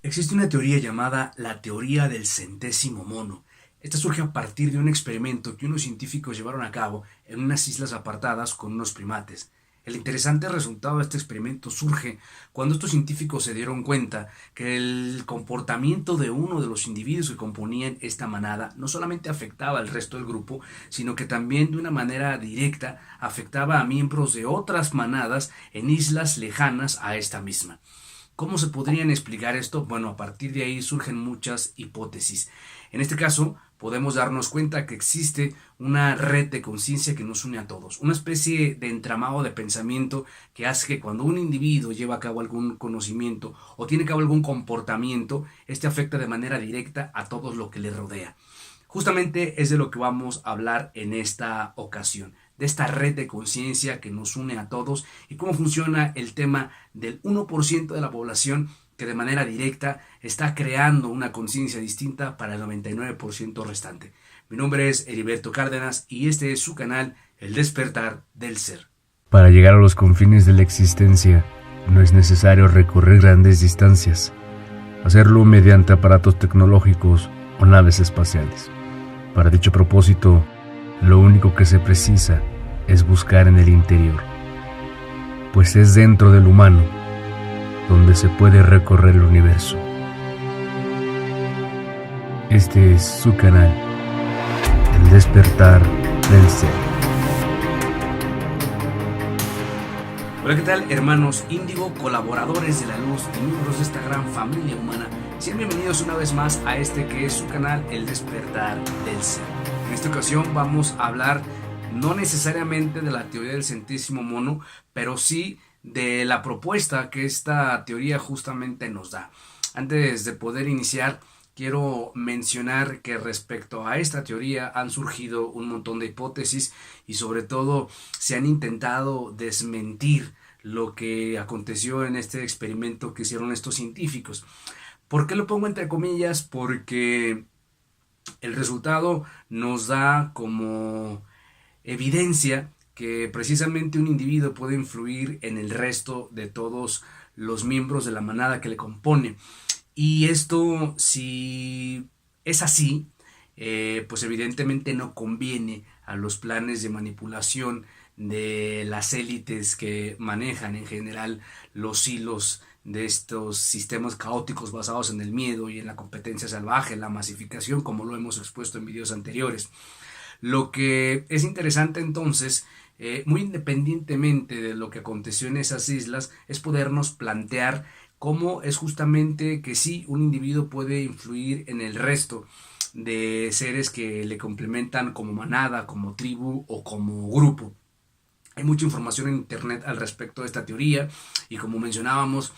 Existe una teoría llamada la teoría del centésimo mono. Esta surge a partir de un experimento que unos científicos llevaron a cabo en unas islas apartadas con unos primates. El interesante resultado de este experimento surge cuando estos científicos se dieron cuenta que el comportamiento de uno de los individuos que componían esta manada no solamente afectaba al resto del grupo, sino que también de una manera directa afectaba a miembros de otras manadas en islas lejanas a esta misma. ¿Cómo se podrían explicar esto? Bueno, a partir de ahí surgen muchas hipótesis. En este caso, podemos darnos cuenta que existe una red de conciencia que nos une a todos, una especie de entramado de pensamiento que hace que cuando un individuo lleva a cabo algún conocimiento o tiene a cabo algún comportamiento, este afecta de manera directa a todo lo que le rodea. Justamente es de lo que vamos a hablar en esta ocasión, de esta red de conciencia que nos une a todos y cómo funciona el tema del 1% de la población que de manera directa está creando una conciencia distinta para el 99% restante. Mi nombre es Heriberto Cárdenas y este es su canal El Despertar del Ser. Para llegar a los confines de la existencia, no es necesario recorrer grandes distancias, hacerlo mediante aparatos tecnológicos o naves espaciales. Para dicho propósito, lo único que se precisa es buscar en el interior, pues es dentro del humano donde se puede recorrer el universo. Este es su canal, El Despertar del Ser. Hola, ¿qué tal, hermanos índigo, colaboradores de la luz y miembros de esta gran familia humana? Sean bienvenidos una vez más a este que es su canal El Despertar del Ser. En esta ocasión vamos a hablar no necesariamente de la teoría del centésimo mono, pero sí de la propuesta que esta teoría justamente nos da. Antes de poder iniciar, quiero mencionar que respecto a esta teoría han surgido un montón de hipótesis y sobre todo se han intentado desmentir lo que aconteció en este experimento que hicieron estos científicos. ¿Por qué lo pongo entre comillas? Porque el resultado nos da como evidencia que precisamente un individuo puede influir en el resto de todos los miembros de la manada que le compone. Y esto, si es así, pues evidentemente no conviene a los planes de manipulación de las élites que manejan en general los hilos de estos sistemas caóticos basados en el miedo y en la competencia salvaje, la masificación, como lo hemos expuesto en videos anteriores. Lo que es interesante entonces, muy independientemente de lo que aconteció en esas islas, es podernos plantear cómo es justamente que sí, un individuo puede influir en el resto de seres que le complementan como manada, como tribu o como grupo. Hay mucha información en internet al respecto de esta teoría y como mencionábamos,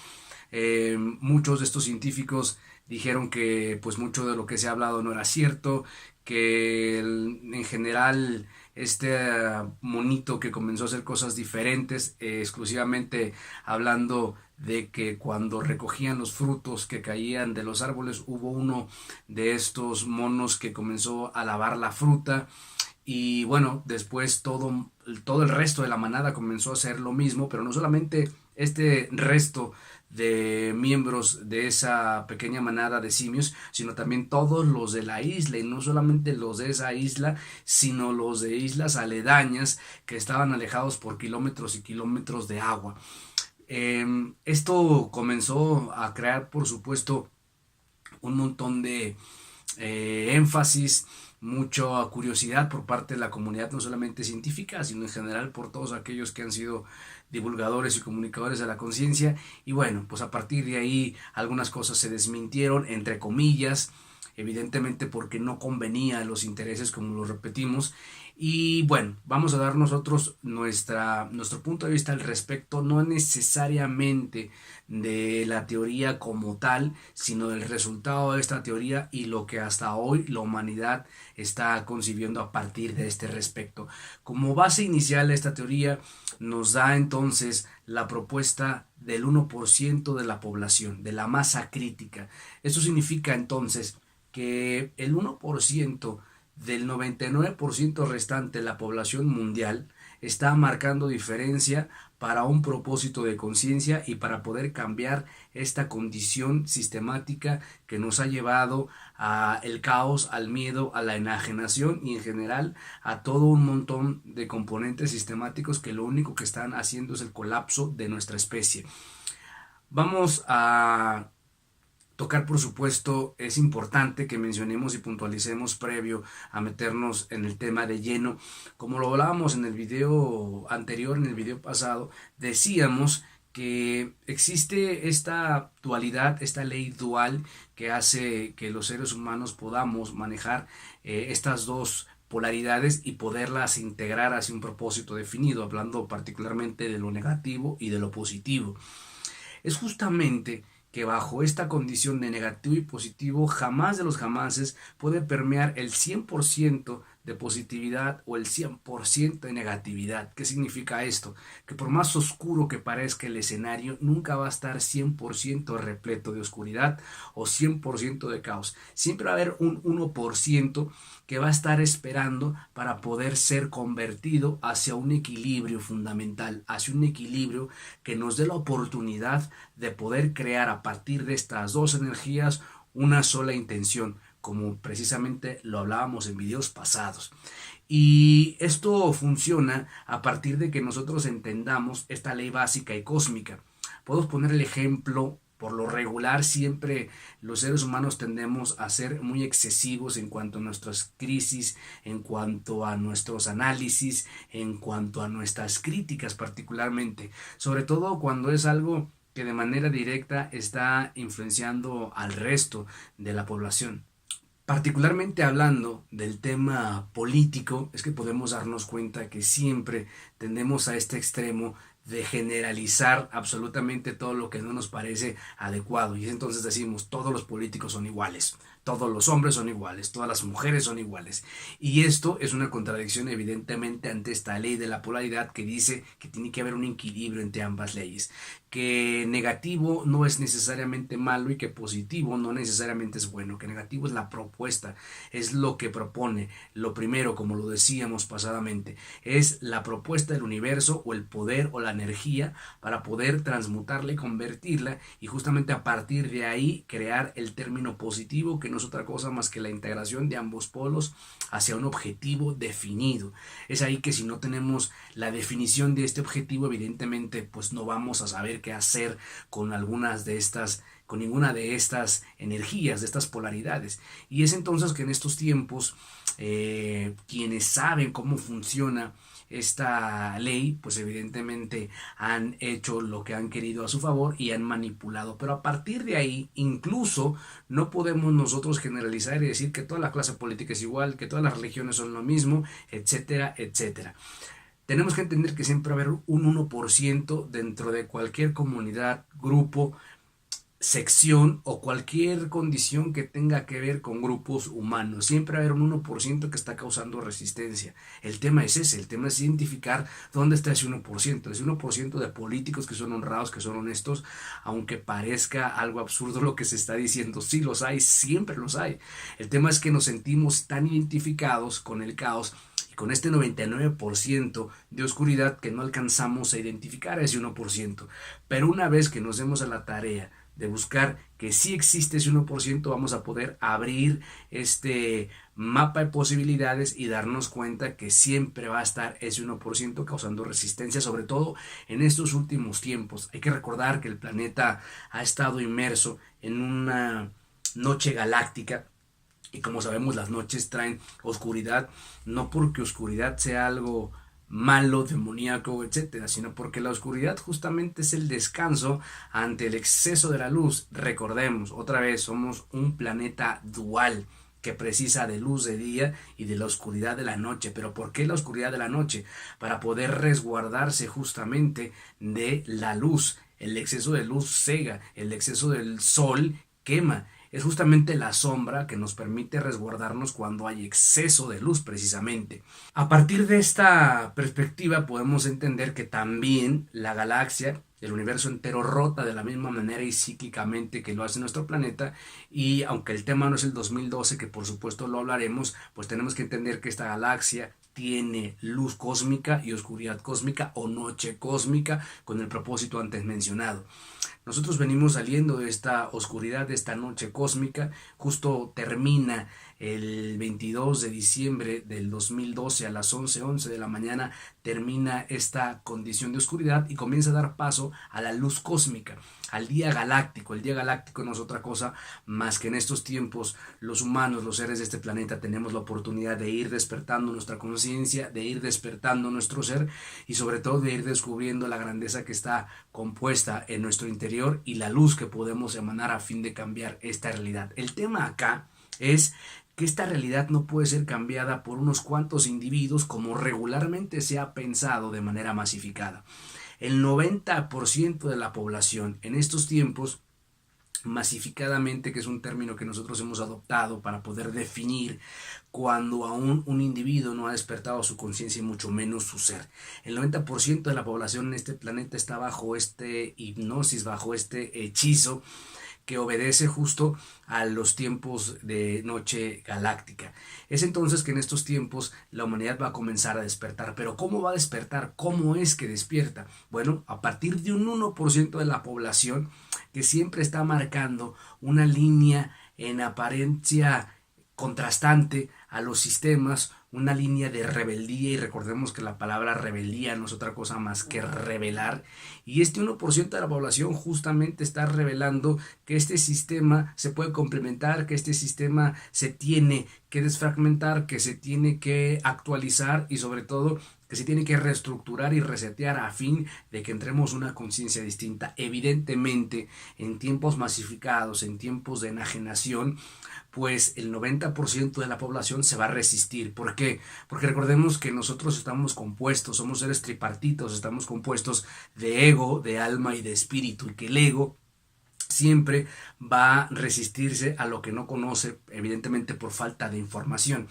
muchos de estos científicos dijeron que pues mucho de lo que se ha hablado no era cierto, que en general este monito que comenzó a hacer cosas diferentes, exclusivamente hablando de que cuando recogían los frutos que caían de los árboles hubo uno de estos monos que comenzó a lavar la fruta y bueno, después todo el resto de la manada comenzó a hacer lo mismo, pero no solamente este resto de miembros de esa pequeña manada de simios, sino también todos los de la isla, y no solamente los de esa isla, sino los de islas aledañas que estaban alejados por kilómetros y kilómetros de agua. Esto comenzó a crear, por supuesto, un montón de énfasis, mucha curiosidad por parte de la comunidad, no solamente científica, sino en general por todos aquellos que han sido divulgadores y comunicadores de la conciencia. Y bueno, pues a partir de ahí algunas cosas se desmintieron, entre comillas, evidentemente porque no convenía a los intereses, como lo repetimos. Y bueno, vamos a dar nosotros nuestro punto de vista al respecto, no necesariamente de la teoría como tal, sino del resultado de esta teoría y lo que hasta hoy la humanidad está concibiendo a partir de este respecto. Como base inicial de esta teoría nos da entonces la propuesta del 1% de la población, de la masa crítica. Esto significa entonces que el 1% del 99% restante de la población mundial está marcando diferencia para un propósito de conciencia y para poder cambiar esta condición sistemática que nos ha llevado al caos, al miedo, a la enajenación y en general a todo un montón de componentes sistemáticos que lo único que están haciendo es el colapso de nuestra especie. Vamos a tocar, por supuesto, es importante que mencionemos y puntualicemos previo a meternos en el tema de lleno. Como lo hablábamos en el video anterior, en el video pasado, decíamos que existe esta dualidad, esta ley dual que hace que los seres humanos podamos manejar estas dos polaridades y poderlas integrar hacia un propósito definido, hablando particularmente de lo negativo y de lo positivo. Es justamente que bajo esta condición de negativo y positivo, jamás de los jamases puede permear el 100% de positividad o el 100% de negatividad. ¿Qué significa esto? Que por más oscuro que parezca el escenario, nunca va a estar 100% repleto de oscuridad o 100% de caos. Siempre va a haber un 1% que va a estar esperando para poder ser convertido hacia un equilibrio fundamental, hacia un equilibrio que nos dé la oportunidad de poder crear a partir de estas dos energías una sola intención, como precisamente lo hablábamos en videos pasados. Y esto funciona a partir de que nosotros entendamos esta ley básica y cósmica. Podemos poner el ejemplo. Por lo regular, siempre los seres humanos tendemos a ser muy excesivos en cuanto a nuestras crisis, en cuanto a nuestros análisis, en cuanto a nuestras críticas particularmente, sobre todo cuando es algo que de manera directa está influenciando al resto de la población. Particularmente hablando del tema político, es que podemos darnos cuenta que siempre tendemos a este extremo de generalizar absolutamente todo lo que no nos parece adecuado, y entonces decimos todos los políticos son iguales, todos los hombres son iguales, todas las mujeres son iguales, y esto es una contradicción evidentemente ante esta ley de la polaridad que dice que tiene que haber un equilibrio entre ambas leyes, que negativo no es necesariamente malo y que positivo no necesariamente es bueno, que negativo es la propuesta, es lo que propone. Lo primero, como lo decíamos pasadamente, es la propuesta del universo o el poder o la energía para poder transmutarla y convertirla, y justamente a partir de ahí crear el término positivo, que no es otra cosa más que la integración de ambos polos hacia un objetivo definido. Es ahí que si no tenemos la definición de este objetivo, evidentemente pues no vamos a saber qué hacer con algunas de estas, con ninguna de estas energías, de estas polaridades. Y es entonces que en estos tiempos quienes saben cómo funciona esta ley, pues evidentemente han hecho lo que han querido a su favor y han manipulado, pero a partir de ahí incluso no podemos nosotros generalizar y decir que toda la clase política es igual, que todas las religiones son lo mismo, etcétera, etcétera. Tenemos que entender que siempre va a haber un 1% dentro de cualquier comunidad, grupo, sección o cualquier condición que tenga que ver con grupos humanos. Siempre va a haber un 1% que está causando resistencia. El tema es ese, el tema es identificar dónde está ese 1%. Ese 1% de políticos que son honrados, que son honestos, aunque parezca algo absurdo lo que se está diciendo. Sí los hay, siempre los hay. El tema es que nos sentimos tan identificados con el caos y con este 99% de oscuridad que no alcanzamos a identificar a ese 1%. Pero una vez que nos demos a la tarea de buscar que sí existe ese 1%, vamos a poder abrir este mapa de posibilidades y darnos cuenta que siempre va a estar ese 1% causando resistencia, sobre todo en estos últimos tiempos. Hay que recordar que el planeta ha estado inmerso en una noche galáctica, y como sabemos las noches traen oscuridad, no porque oscuridad sea algo malo, demoníaco, etcétera, sino porque la oscuridad justamente es el descanso ante el exceso de la luz. Recordemos, otra vez, somos un planeta dual que precisa de luz de día y de la oscuridad de la noche. ¿Pero por qué la oscuridad de la noche? Para poder resguardarse justamente de la luz. El exceso de luz cega, el exceso del sol quema. Es justamente la sombra que nos permite resguardarnos cuando hay exceso de luz precisamente. A partir de esta perspectiva podemos entender que también la galaxia, el universo entero, rota de la misma manera y cíclicamente que lo hace nuestro planeta, y aunque el tema no es el 2012, que por supuesto lo hablaremos, pues tenemos que entender que esta galaxia tiene luz cósmica y oscuridad cósmica o noche cósmica con el propósito antes mencionado. Nosotros venimos saliendo de esta oscuridad, de esta noche cósmica. Justo termina el 22 de diciembre del 2012 a las 11:11 de la mañana, termina esta condición de oscuridad y comienza a dar paso a la luz cósmica, al día galáctico. El día galáctico no es otra cosa más que en estos tiempos los humanos, los seres de este planeta, tenemos la oportunidad de ir despertando nuestra conciencia, de ir despertando nuestro ser y sobre todo de ir descubriendo la grandeza que está compuesta en nuestro interior y la luz que podemos emanar a fin de cambiar esta realidad. El tema acá es que esta realidad no puede ser cambiada por unos cuantos individuos como regularmente se ha pensado de manera masificada. El 90% de la población en estos tiempos, masificadamente, que es un término que nosotros hemos adoptado para poder definir cuando aún un individuo no ha despertado su conciencia y mucho menos su ser. El 90% de la población en este planeta está bajo este hipnosis, bajo este hechizo que obedece justo a los tiempos de noche galáctica. Es entonces que en estos tiempos la humanidad va a comenzar a despertar. Pero ¿cómo va a despertar? ¿Cómo es que despierta? Bueno, a partir de un 1% de la población que siempre está marcando una línea en apariencia contrastante a los sistemas, una línea de rebeldía, y recordemos que la palabra rebeldía no es otra cosa más que rebelar, y este 1% de la población justamente está revelando que este sistema se puede complementar, que este sistema se tiene que desfragmentar, que se tiene que actualizar y sobre todo que se tiene que reestructurar y resetear a fin de que entremos una conciencia distinta. Evidentemente, en tiempos masificados, en tiempos de enajenación, pues el 90% de la población se va a resistir. ¿Por qué? Porque recordemos que nosotros estamos compuestos, somos seres tripartitos, estamos compuestos de ego, de alma y de espíritu, y que el ego siempre va a resistirse a lo que no conoce, evidentemente por falta de información.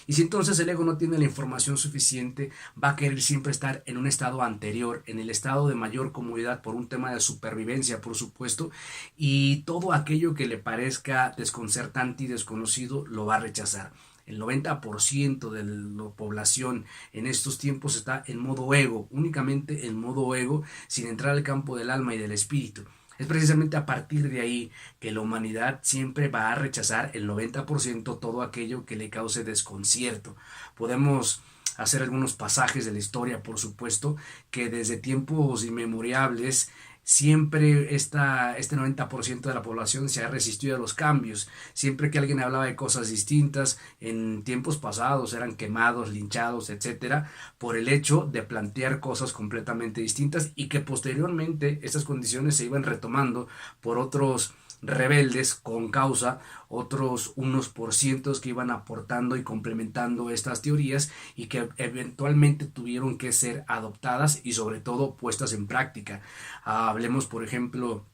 Y si entonces el ego no tiene la información suficiente, va a querer siempre estar en un estado anterior, en el estado de mayor comodidad por un tema de supervivencia, por supuesto, y todo aquello que le parezca desconcertante y desconocido lo va a rechazar. El 90% de la población en estos tiempos está en modo ego, únicamente en modo ego, sin entrar al campo del alma y del espíritu. Es precisamente a partir de ahí que la humanidad siempre va a rechazar el 90% todo aquello que le cause desconcierto. Podemos hacer algunos pasajes de la historia, por supuesto, que desde tiempos inmemorables siempre este 90% de la población se ha resistido a los cambios. Siempre que alguien hablaba de cosas distintas, en tiempos pasados eran quemados, linchados, etcétera, por el hecho de plantear cosas completamente distintas y que posteriormente estas condiciones se iban retomando por otros rebeldes con causa, otros unos por cientos que iban aportando y complementando estas teorías y que eventualmente tuvieron que ser adoptadas y sobre todo puestas en práctica. Hablemos, por ejemplo,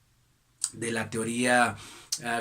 de la teoría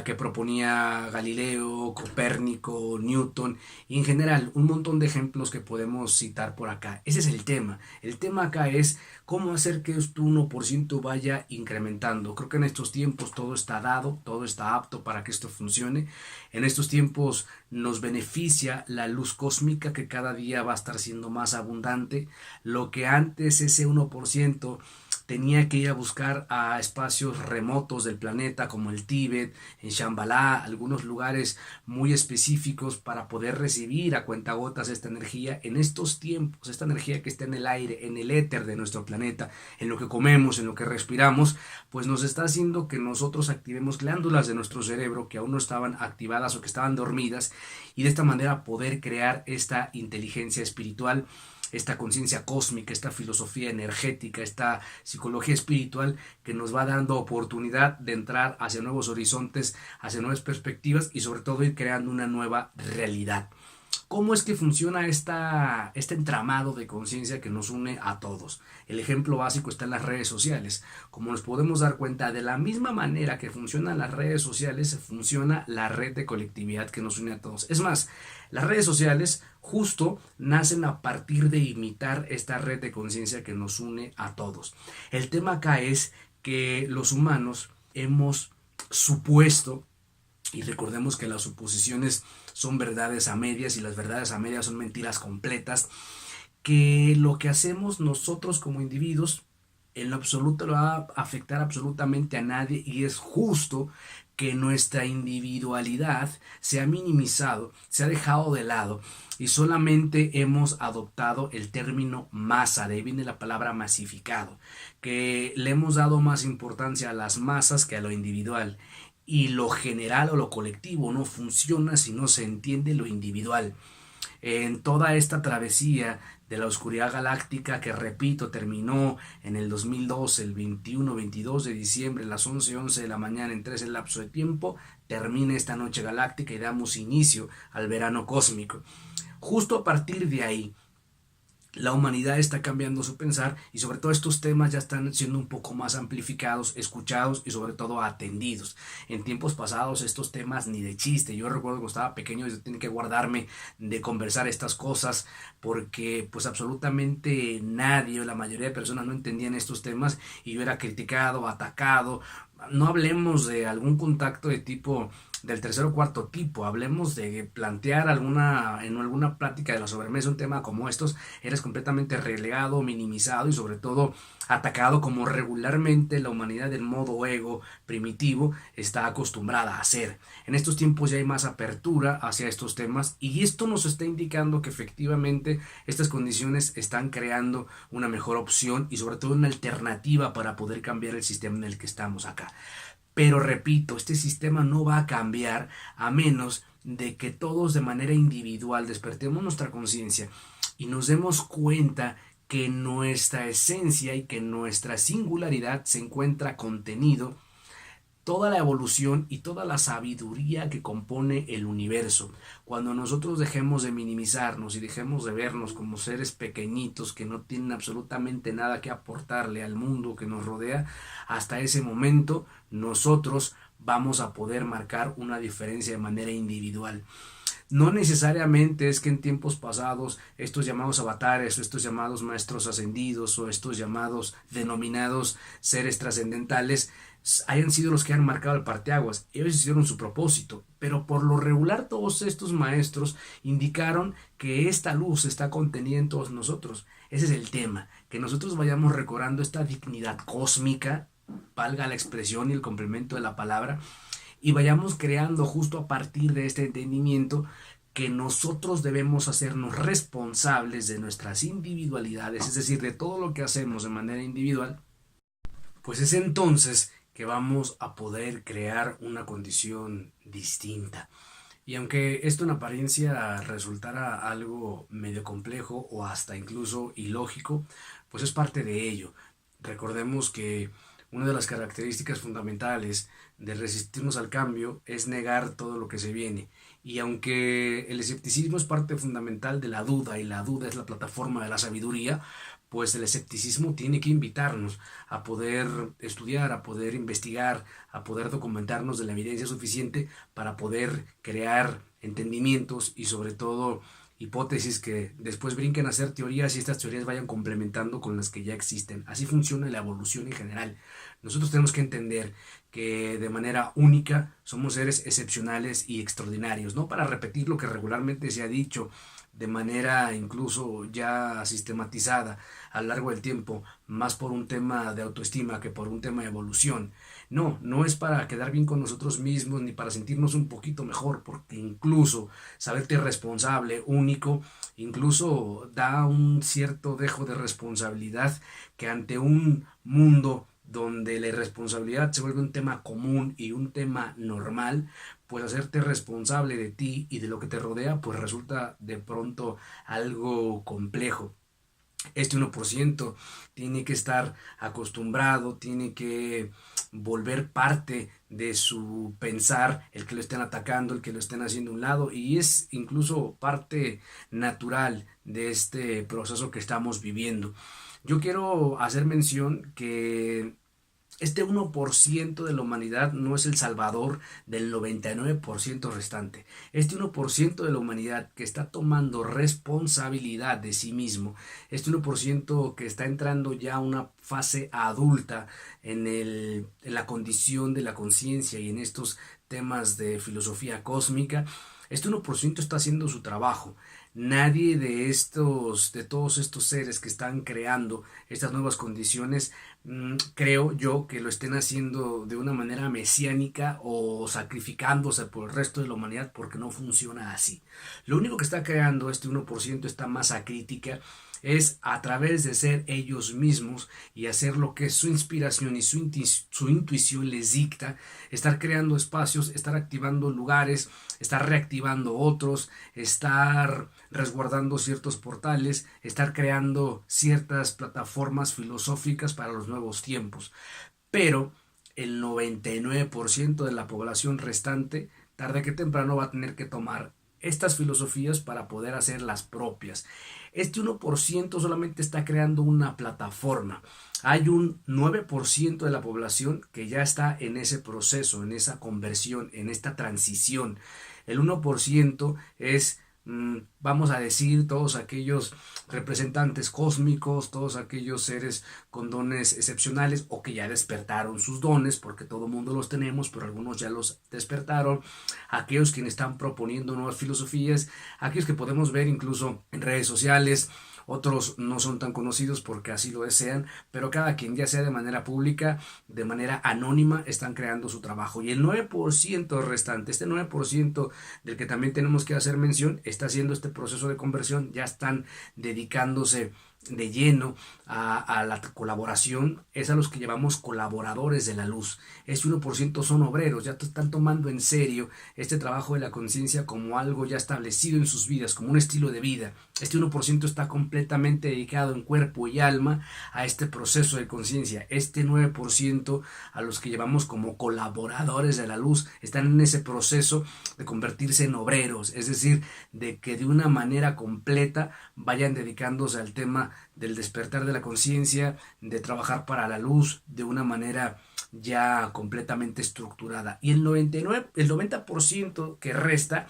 que proponía Galileo, Copérnico, Newton y en general un montón de ejemplos que podemos citar por acá. Ese es el tema. El tema acá es cómo hacer que este 1% vaya incrementando. Creo que en estos tiempos todo está dado, todo está apto para que esto funcione. En estos tiempos nos beneficia la luz cósmica que cada día va a estar siendo más abundante. Lo que antes ese 1% tenía que ir a buscar a espacios remotos del planeta como el Tíbet, en Shambhala, algunos lugares muy específicos para poder recibir a cuentagotas esta energía. En estos tiempos, esta energía que está en el aire, en el éter de nuestro planeta, en lo que comemos, en lo que respiramos, pues nos está haciendo que nosotros activemos glándulas de nuestro cerebro que aún no estaban activadas o que estaban dormidas y de esta manera poder crear esta inteligencia espiritual, esta conciencia cósmica, esta filosofía energética, esta psicología espiritual que nos va dando oportunidad de entrar hacia nuevos horizontes, hacia nuevas perspectivas y sobre todo ir creando una nueva realidad. ¿Cómo es que funciona este entramado de conciencia que nos une a todos? El ejemplo básico está en las redes sociales. Como nos podemos dar cuenta, de la misma manera que funcionan las redes sociales, funciona la red de colectividad que nos une a todos. Es más, las redes sociales justo nacen a partir de imitar esta red de conciencia que nos une a todos. El tema acá es que los humanos hemos supuesto Y recordemos que las suposiciones son verdades a medias y las verdades a medias son mentiras completas, que lo que hacemos nosotros como individuos en lo absoluto no va a afectar absolutamente a nadie, y es justo que nuestra individualidad se ha minimizado, se ha dejado de lado y solamente hemos adoptado el término masa, de ahí viene la palabra masificado, que le hemos dado más importancia a las masas que a lo individual. Y lo general o lo colectivo no funciona si no se entiende lo individual. En toda esta travesía de la oscuridad galáctica, que repito, terminó en el 2012, el 21-22 de diciembre, a las 11:11 de la mañana, en 3 el lapso de tiempo, termina esta noche galáctica y damos inicio al verano cósmico. Justo a partir de ahí, la humanidad está cambiando su pensar y sobre todo estos temas ya están siendo un poco más amplificados, escuchados y sobre todo atendidos. En tiempos pasados estos temas ni de chiste. Yo recuerdo cuando estaba pequeño yo tenía que guardarme de conversar estas cosas porque pues absolutamente nadie o la mayoría de personas no entendían estos temas y yo era criticado, atacado. No hablemos de algún contacto de tipo del tercer o cuarto tipo, hablemos de plantear en alguna plática de la sobremesa un tema como estos, eres completamente relegado, minimizado y sobre todo atacado, como regularmente la humanidad del modo ego primitivo está acostumbrada a hacer. En estos tiempos ya hay más apertura hacia estos temas y esto nos está indicando que efectivamente estas condiciones están creando una mejor opción y sobre todo una alternativa para poder cambiar el sistema en el que estamos acá. Pero repito, este sistema no va a cambiar a menos de que todos de manera individual despertemos nuestra conciencia y nos demos cuenta que nuestra esencia y que nuestra singularidad se encuentra contenido toda la evolución y toda la sabiduría que compone el universo. Cuando nosotros dejemos de minimizarnos y dejemos de vernos como seres pequeñitos que no tienen absolutamente nada que aportarle al mundo que nos rodea, hasta ese momento nosotros vamos a poder marcar una diferencia de manera individual. No necesariamente es que en tiempos pasados estos llamados avatares o estos llamados maestros ascendidos o estos llamados denominados seres trascendentales hayan sido los que han marcado el parteaguas. Ellos hicieron su propósito, pero por lo regular todos estos maestros indicaron que esta luz está contenida en todos nosotros. Ese es el tema, que nosotros vayamos recobrando esta dignidad cósmica, valga la expresión y el complemento de la palabra, y vayamos creando justo a partir de este entendimiento que nosotros debemos hacernos responsables de nuestras individualidades, es decir, de todo lo que hacemos de manera individual, pues es entonces que vamos a poder crear una condición distinta. Y aunque esto en apariencia resultara algo medio complejo o hasta incluso ilógico, pues es parte de ello. Recordemos que una de las características fundamentales de resistirnos al cambio es negar todo lo que se viene. Y aunque el escepticismo es parte fundamental de la duda y la duda es la plataforma de la sabiduría, pues el escepticismo tiene que invitarnos a poder estudiar, a poder investigar, a poder documentarnos de la evidencia suficiente para poder crear entendimientos y sobre todo hipótesis que después brinquen a ser teorías y estas teorías vayan complementando con las que ya existen. Así funciona la evolución en general. Nosotros tenemos que entender que de manera única somos seres excepcionales y extraordinarios, no para repetir lo que regularmente se ha dicho de manera incluso ya sistematizada a lo largo del tiempo, más por un tema de autoestima que por un tema de evolución. No, no es para quedar bien con nosotros mismos ni para sentirnos un poquito mejor, porque incluso saberte responsable, único, incluso da un cierto dejo de responsabilidad que ante un mundo donde la irresponsabilidad se vuelve un tema común y un tema normal, pues hacerte responsable de ti y de lo que te rodea, pues resulta de pronto algo complejo. Este 1% tiene que estar acostumbrado, tiene que volver parte de su pensar, el que lo estén atacando, el que lo estén haciendo a un lado, y es incluso parte natural de este proceso que estamos viviendo. Yo quiero hacer mención que este 1% de la humanidad no es el salvador del 99% restante. Este 1% de la humanidad que está tomando responsabilidad de sí mismo, este 1% que está entrando ya a una fase adulta en la condición de la conciencia y en estos temas de filosofía cósmica, este 1% está haciendo su trabajo. Nadie de todos estos seres que están creando estas nuevas condiciones, creo yo que lo estén haciendo de una manera mesiánica o sacrificándose por el resto de la humanidad, porque no funciona así. Lo único que está creando este 1%, esta masa crítica, es a través de ser ellos mismos y hacer lo que su inspiración y su intuición les dicta, estar creando espacios, estar activando lugares, estar reactivando otros, estar resguardando ciertos portales, estar creando ciertas plataformas filosóficas para los nuevos tiempos. Pero el 99% de la población restante, tarde que temprano, va a tener que tomar estas filosofías para poder hacer las propias. Este 1% solamente está creando una plataforma. Hay un 9% de la población que ya está en ese proceso, en esa conversión, en esta transición. El 1% es, vamos a decir, todos aquellos representantes cósmicos, todos aquellos seres con dones excepcionales o que ya despertaron sus dones, porque todo mundo los tenemos, pero algunos ya los despertaron, aquellos quienes están proponiendo nuevas filosofías, aquellos que podemos ver incluso en redes sociales. Otros no son tan conocidos porque así lo desean, pero cada quien, ya sea de manera pública, de manera anónima, están creando su trabajo. Y el 9% restante, este 9% del que también tenemos que hacer mención, está haciendo este proceso de conversión, ya están dedicándose de lleno a la colaboración, es a los que llamamos colaboradores de la luz. Este 1% son obreros, ya están tomando en serio este trabajo de la conciencia como algo ya establecido en sus vidas, como un estilo de vida. Este 1% está completamente dedicado en cuerpo y alma a este proceso de conciencia. Este 9%, a los que llamamos como colaboradores de la luz, están en ese proceso de convertirse en obreros, es decir, de que de una manera completa vayan dedicándose al tema del despertar de la conciencia, de trabajar para la luz de una manera ya completamente estructurada. Y el 90% que resta,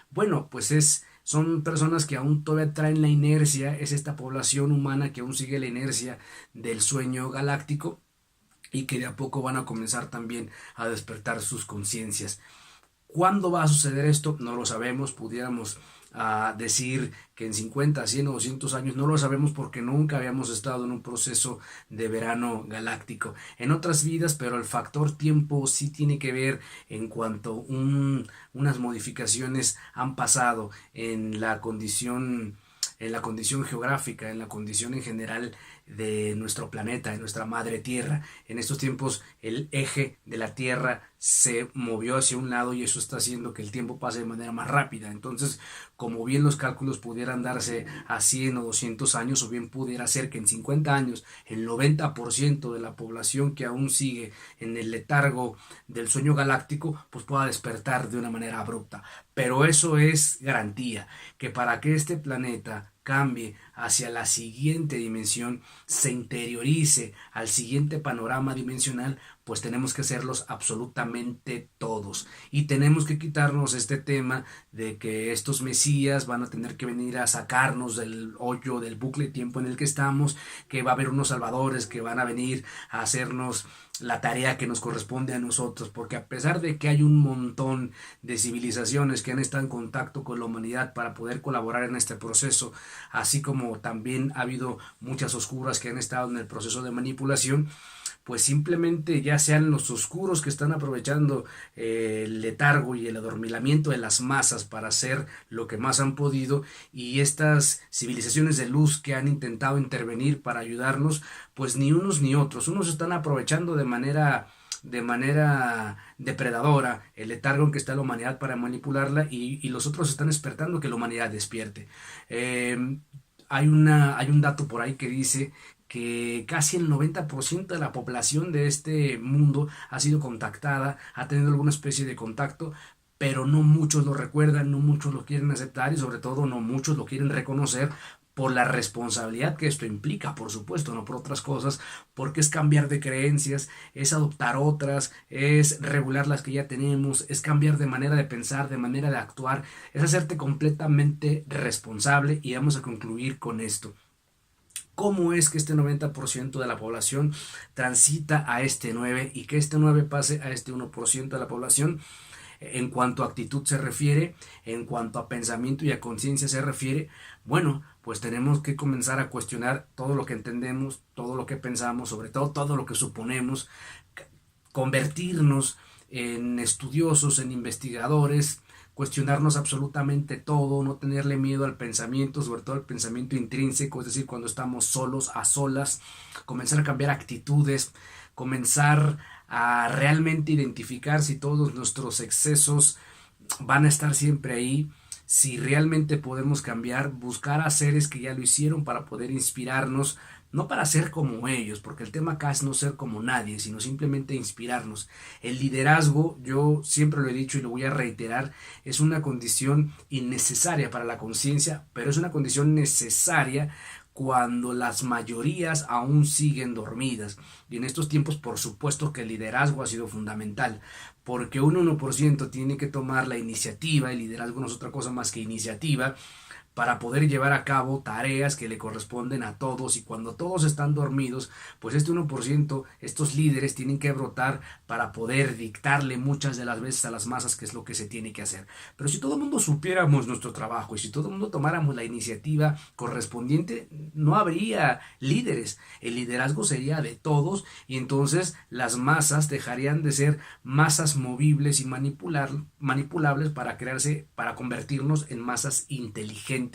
bueno, pues son personas que aún todavía traen la inercia, es esta población humana que aún sigue la inercia del sueño galáctico y que de a poco van a comenzar también a despertar sus conciencias. ¿Cuándo va a suceder esto? No lo sabemos, pudiéramos decir que en 50, 100 o 200 años, no lo sabemos porque nunca habíamos estado en un proceso de verano galáctico. En otras vidas, pero el factor tiempo sí tiene que ver en cuanto unas modificaciones han pasado en la condición geográfica, en la condición en general de nuestro planeta, de nuestra madre Tierra. En estos tiempos el eje de la Tierra se movió hacia un lado y eso está haciendo que el tiempo pase de manera más rápida. Entonces, como bien los cálculos pudieran darse a 100 o 200 años, o bien pudiera ser que en 50 años el 90% de la población que aún sigue en el letargo del sueño galáctico pues pueda despertar de una manera abrupta. Pero eso es garantía que para que este planeta cambie hacia la siguiente dimensión, se interiorice al siguiente panorama dimensional, pues tenemos que hacerlos absolutamente todos. Y tenemos que quitarnos este tema de que estos mesías van a tener que venir a sacarnos del hoyo, del bucle de tiempo en el que estamos, que va a haber unos salvadores que van a venir a hacernos la tarea que nos corresponde a nosotros, porque a pesar de que hay un montón de civilizaciones que han estado en contacto con la humanidad para poder colaborar en este proceso, así como también ha habido muchas oscuras que han estado en el proceso de manipulación, pues simplemente ya sean los oscuros que están aprovechando el letargo y el adormilamiento de las masas para hacer lo que más han podido, y estas civilizaciones de luz que han intentado intervenir para ayudarnos, pues ni unos ni otros. Unos están aprovechando de manera depredadora el letargo en que está la humanidad para manipularla, y los otros están despertando que la humanidad despierte. Hay un dato por ahí que dice que casi el 90% de la población de este mundo ha sido contactada, ha tenido alguna especie de contacto, pero no muchos lo recuerdan, no muchos lo quieren aceptar y sobre todo no muchos lo quieren reconocer por la responsabilidad que esto implica, por supuesto, no por otras cosas, porque es cambiar de creencias, es adoptar otras, es regular las que ya tenemos, es cambiar de manera de pensar, de manera de actuar, es hacerte completamente responsable. Y vamos a concluir con esto. ¿Cómo es que este 90% de la población transita a este 9 y que este 9 pase a este 1% de la población? En cuanto a actitud se refiere, en cuanto a pensamiento y a conciencia se refiere, bueno, pues tenemos que comenzar a cuestionar todo lo que entendemos, todo lo que pensamos, sobre todo lo que suponemos, convertirnos en estudiosos, en investigadores, cuestionarnos absolutamente todo, no tenerle miedo al pensamiento, sobre todo al pensamiento intrínseco, es decir, cuando estamos solos, a solas, comenzar a cambiar actitudes, comenzar a realmente identificar si todos nuestros excesos van a estar siempre ahí, si realmente podemos cambiar, buscar a seres que ya lo hicieron para poder inspirarnos, no para ser como ellos, porque el tema acá es no ser como nadie, sino simplemente inspirarnos. El liderazgo, yo siempre lo he dicho y lo voy a reiterar, es una condición innecesaria para la conciencia, pero es una condición necesaria cuando las mayorías aún siguen dormidas. Y en estos tiempos, por supuesto que el liderazgo ha sido fundamental, porque un 1% tiene que tomar la iniciativa, el liderazgo no es otra cosa más que iniciativa, para poder llevar a cabo tareas que le corresponden a todos, y cuando todos están dormidos, pues este 1%, estos líderes tienen que brotar para poder dictarle muchas de las veces a las masas qué es lo que se tiene que hacer. Pero si todo el mundo supiéramos nuestro trabajo y si todo el mundo tomáramos la iniciativa correspondiente, no habría líderes, el liderazgo sería de todos y entonces las masas dejarían de ser masas movibles y manipulables para crearse, para convertirnos en masas inteligentes,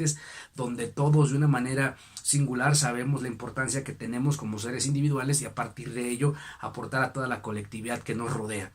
donde todos de una manera singular sabemos la importancia que tenemos como seres individuales y a partir de ello aportar a toda la colectividad que nos rodea.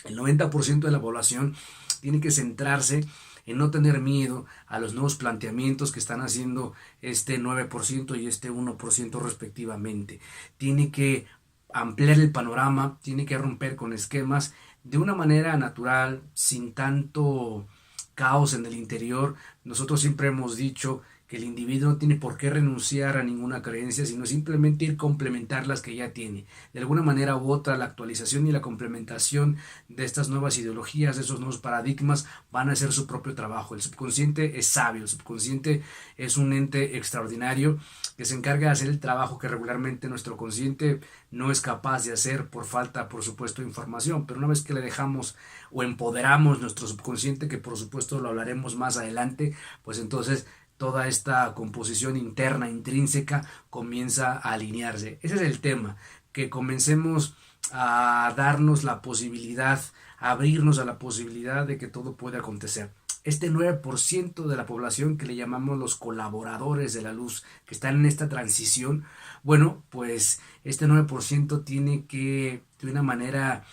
El 90% de la población tiene que centrarse en no tener miedo a los nuevos planteamientos que están haciendo este 9% y este 1% respectivamente. Tiene que ampliar el panorama, tiene que romper con esquemas de una manera natural, sin tanto caos en el interior. Nosotros siempre hemos dicho que el individuo no tiene por qué renunciar a ninguna creencia, sino simplemente ir complementar las que ya tiene. De alguna manera u otra, la actualización y la complementación de estas nuevas ideologías, de esos nuevos paradigmas, van a hacer su propio trabajo. El subconsciente es sabio, el subconsciente es un ente extraordinario que se encarga de hacer el trabajo que regularmente nuestro consciente no es capaz de hacer por falta, por supuesto, de información. Pero una vez que le dejamos o empoderamos nuestro subconsciente, que por supuesto lo hablaremos más adelante, pues entonces toda esta composición interna, intrínseca, comienza a alinearse. Ese es el tema, que comencemos a darnos la posibilidad, a abrirnos a la posibilidad de que todo pueda acontecer. Este 9% de la población que le llamamos los colaboradores de la luz, que están en esta transición, bueno, pues este 9% tiene que, de una manera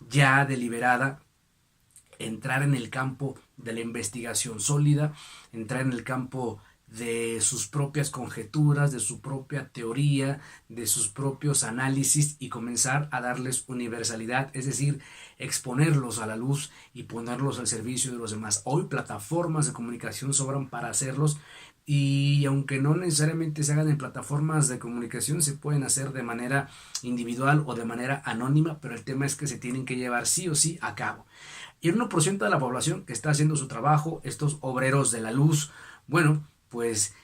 ya deliberada, entrar en el campo de la investigación sólida, entrar en el campo de sus propias conjeturas, de su propia teoría, de sus propios análisis y comenzar a darles universalidad, es decir, exponerlos a la luz y ponerlos al servicio de los demás. Hoy plataformas de comunicación sobran para hacerlos y aunque no necesariamente se hagan en plataformas de comunicación, se pueden hacer de manera individual o de manera anónima, pero el tema es que se tienen que llevar sí o sí a cabo. Y el 1% de la población que está haciendo su trabajo, estos obreros de la luz, bueno, pues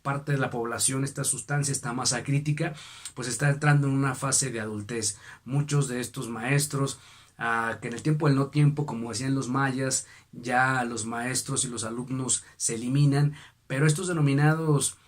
parte de la población, esta sustancia, esta masa crítica, pues está entrando en una fase de adultez. Muchos de estos maestros, que en el tiempo del no tiempo, como decían los mayas, ya los maestros y los alumnos se eliminan, pero estos denominados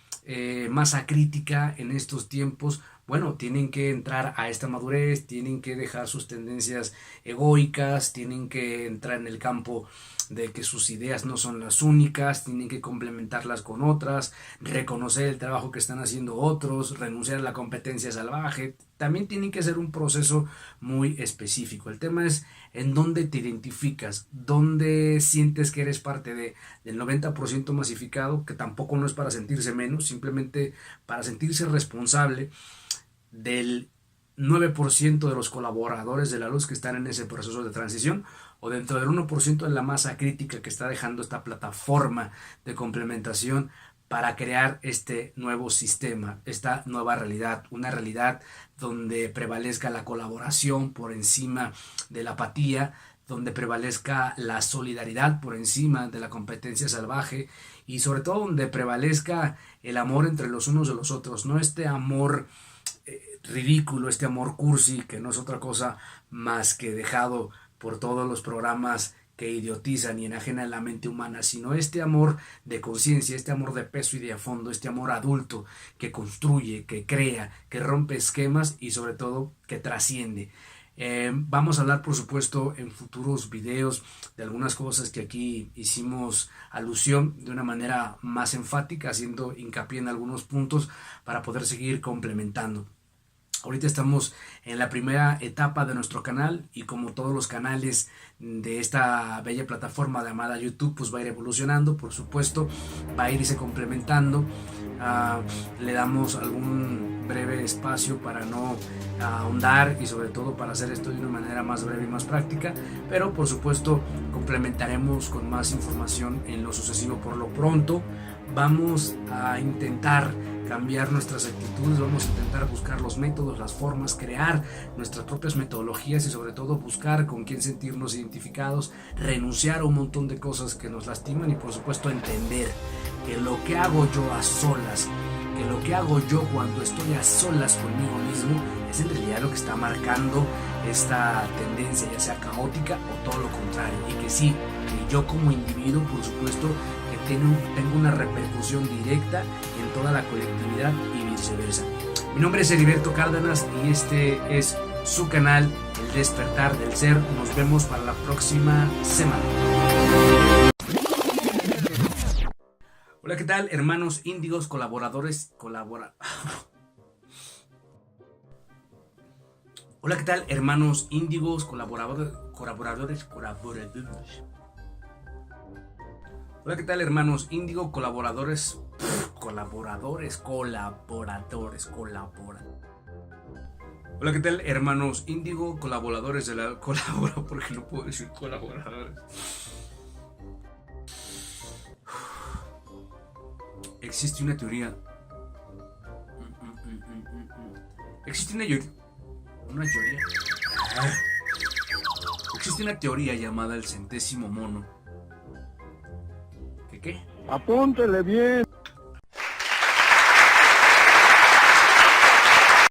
masa crítica en estos tiempos, bueno, tienen que entrar a esta madurez, tienen que dejar sus tendencias egoicas, tienen que entrar en el campo de que sus ideas no son las únicas, tienen que complementarlas con otras, reconocer el trabajo que están haciendo otros, renunciar a la competencia salvaje. También tienen que hacer un proceso muy específico. El tema es en dónde te identificas, dónde sientes que eres parte del 90% masificado, que tampoco no es para sentirse menos, simplemente para sentirse responsable del 9% de los colaboradores de la luz que están en ese proceso de transición, o dentro del 1% de la masa crítica que está dejando esta plataforma de complementación para crear este nuevo sistema, esta nueva realidad, una realidad donde prevalezca la colaboración por encima de la apatía, donde prevalezca la solidaridad por encima de la competencia salvaje y sobre todo donde prevalezca el amor entre los unos de los otros, no este amor ridículo, este amor cursi que no es otra cosa más que dejado por todos los programas que idiotizan y enajenan la mente humana, sino este amor de conciencia, este amor de peso y de a fondo, este amor adulto que construye, que crea, que rompe esquemas y sobre todo que trasciende. Vamos a hablar, por supuesto, en futuros videos de algunas cosas que aquí hicimos alusión de una manera más enfática, haciendo hincapié en algunos puntos para poder seguir complementando. Ahorita estamos en la primera etapa de nuestro canal y como todos los canales de esta bella plataforma llamada YouTube, pues va a ir evolucionando, por supuesto, va a irse complementando. Le damos algún breve espacio para no ahondar y sobre todo para hacer esto de una manera más breve y más práctica, pero por supuesto complementaremos con más información en lo sucesivo. Por lo pronto vamos a intentar cambiar nuestras actitudes, vamos a intentar buscar los métodos, las formas, crear nuestras propias metodologías y sobre todo buscar con quién sentirnos identificados, renunciar a un montón de cosas que nos lastiman y por supuesto entender que lo que hago yo a solas, que lo que hago yo cuando estoy a solas conmigo mismo es en realidad lo que está marcando esta tendencia, ya sea caótica o todo lo contrario, y que sí, que yo como individuo por supuesto que tengo una repercusión directa en toda la colectividad y viceversa. Mi nombre es Heriberto Cárdenas y este es su canal El Despertar del Ser. Nos vemos para la próxima semana. Hola, ¿qué tal, hermanos índigos, colaboradores, Hola, ¿qué tal, hermanos índigos, colaboradores. Hola, ¿qué tal, hermanos índigo, colaboradores. Hola, ¿qué tal, hermanos índigo, colaboradores de la porque no puedo decir colaboradores. Existe una teoría. Existe una teoría llamada el centésimo mono. ¿Qué? Apúntele bien.